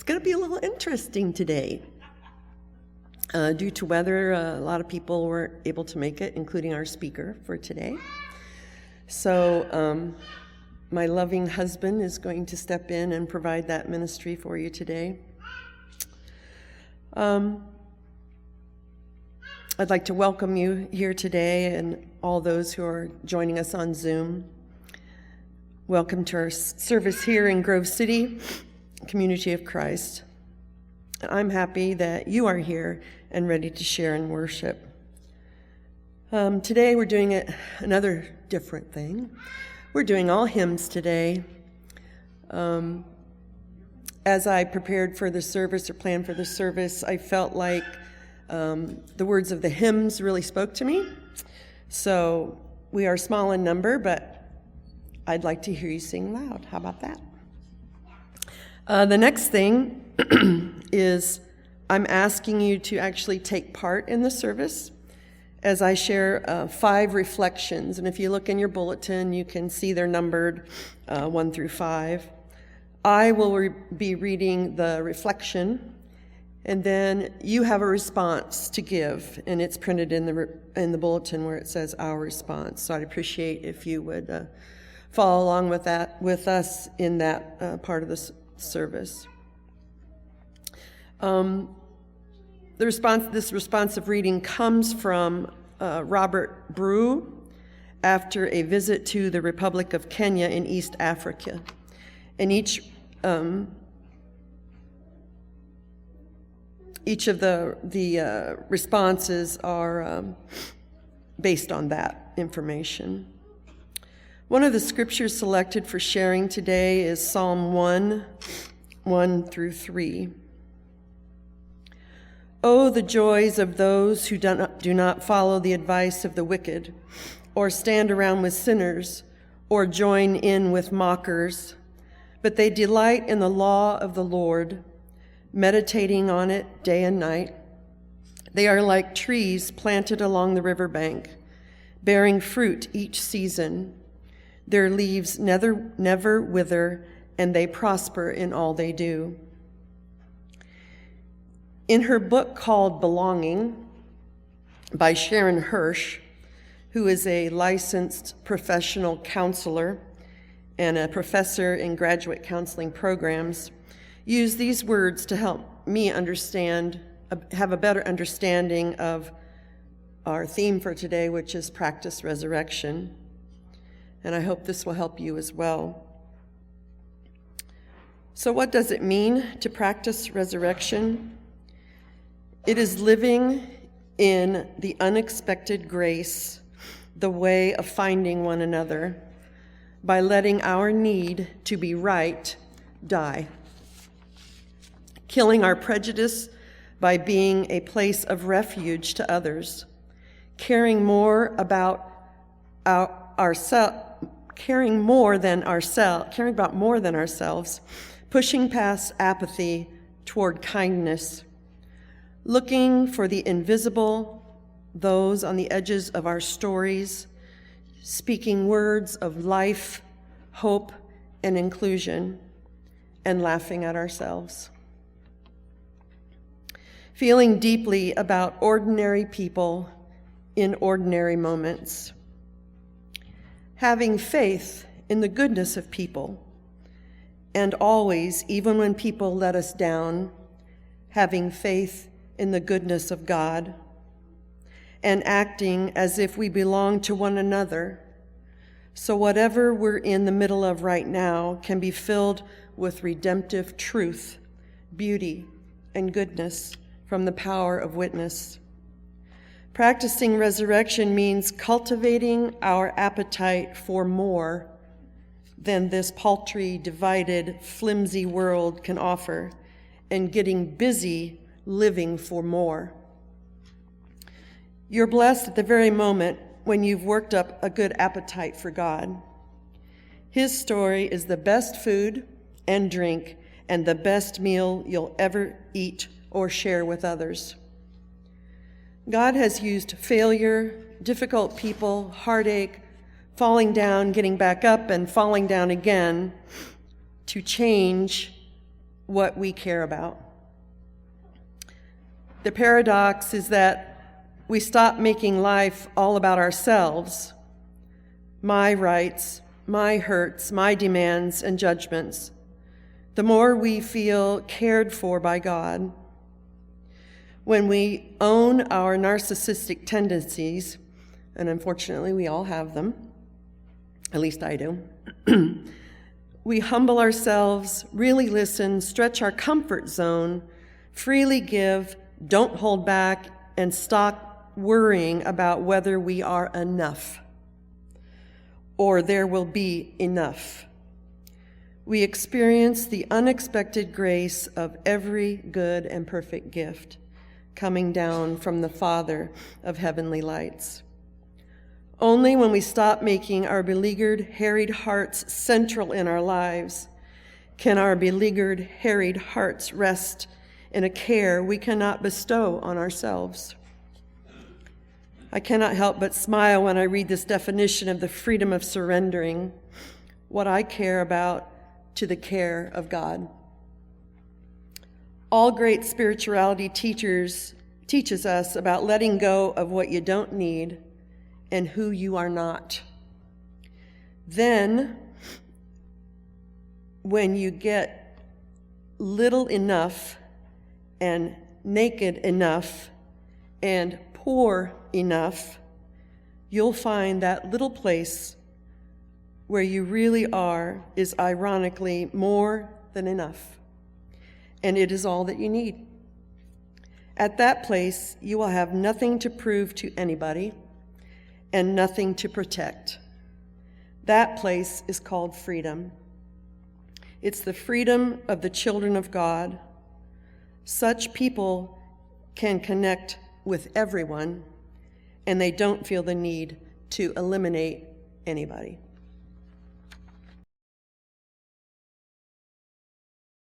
It's going to be a little interesting today. Due to weather, a lot of people weren't able to make it, including our speaker for today. So my loving husband is going to step in and provide that ministry for you today. I'd like to welcome you here today and all those who are joining us on Zoom. Welcome to our service here in Grove City, Community of Christ. I'm happy that you are here and ready to share and worship. Today we're doing another different thing. We're doing all hymns today. As I prepared for the service or planned for the service, I felt like the words of the hymns really spoke to me. So we are small in number, but I'd like to hear you sing loud. How about that? The next thing is I'm asking you to actually take part in the service as I share 5 reflections. And if you look in your bulletin, you can see they're numbered 1 through 5. I will be reading the reflection, and then you have a response to give, and it's printed in the bulletin where it says our response. So I'd appreciate if you would follow along with with us in that part of the service. This responsive reading comes from Robert Brew after a visit to the Republic of Kenya in East Africa. And each of the responses are based on that information. One of the scriptures selected for sharing today is Psalm 1 through 3. Oh, the joys of those who do not follow the advice of the wicked, or stand around with sinners, or join in with mockers, but they delight in the law of the Lord, meditating on it day and night. They are like trees planted along the riverbank, bearing fruit each season. Their leaves never wither, and they prosper in all they do. In her book called Belonging by Sharon Hirsch, who is a licensed professional counselor and a professor in graduate counseling programs, use these words to help me have a better understanding of our theme for today, which is practice resurrection. And I hope this will help you as well. So what does it mean to practice resurrection? It is living in the unexpected grace, the way of finding one another, by letting our need to be right die. Killing our prejudice by being a place of refuge to others. Caring more about more than ourselves, pushing past apathy toward kindness, looking for the invisible, those on the edges of our stories, speaking words of life, hope, and inclusion, and laughing at ourselves. Feeling deeply about ordinary people in ordinary moments. Having faith in the goodness of people, and always, even when people let us down, having faith in the goodness of God, and acting as if we belong to one another, so whatever we're in the middle of right now can be filled with redemptive truth, beauty, and goodness from the power of witness. Practicing resurrection means cultivating our appetite for more than this paltry, divided, flimsy world can offer, and getting busy living for more. You're blessed at the very moment when you've worked up a good appetite for God. His story is the best food and drink and the best meal you'll ever eat or share with others. God has used failure, difficult people, heartache, falling down, getting back up, and falling down again to change what we care about. The paradox is that we stop making life all about ourselves, my rights, my hurts, my demands and judgments, the more we feel cared for by God. When we own our narcissistic tendencies, and unfortunately we all have them, at least I do, we humble ourselves, really listen, stretch our comfort zone, freely give, don't hold back, and stop worrying about whether we are enough or there will be enough. We experience the unexpected grace of every good and perfect gift coming down from the Father of heavenly lights. Only when we stop making our beleaguered, harried hearts central in our lives can our beleaguered, harried hearts rest in a care we cannot bestow on ourselves. I cannot help but smile when I read this definition of the freedom of surrendering what I care about to the care of God. All great spirituality teaches us about letting go of what you don't need and who you are not. Then, when you get little enough and naked enough and poor enough, you'll find that little place where you really are is ironically more than enough, and it is all that you need. At that place, you will have nothing to prove to anybody and nothing to protect. That place is called freedom. It's the freedom of the children of God. Such people can connect with everyone, and they don't feel the need to eliminate anybody.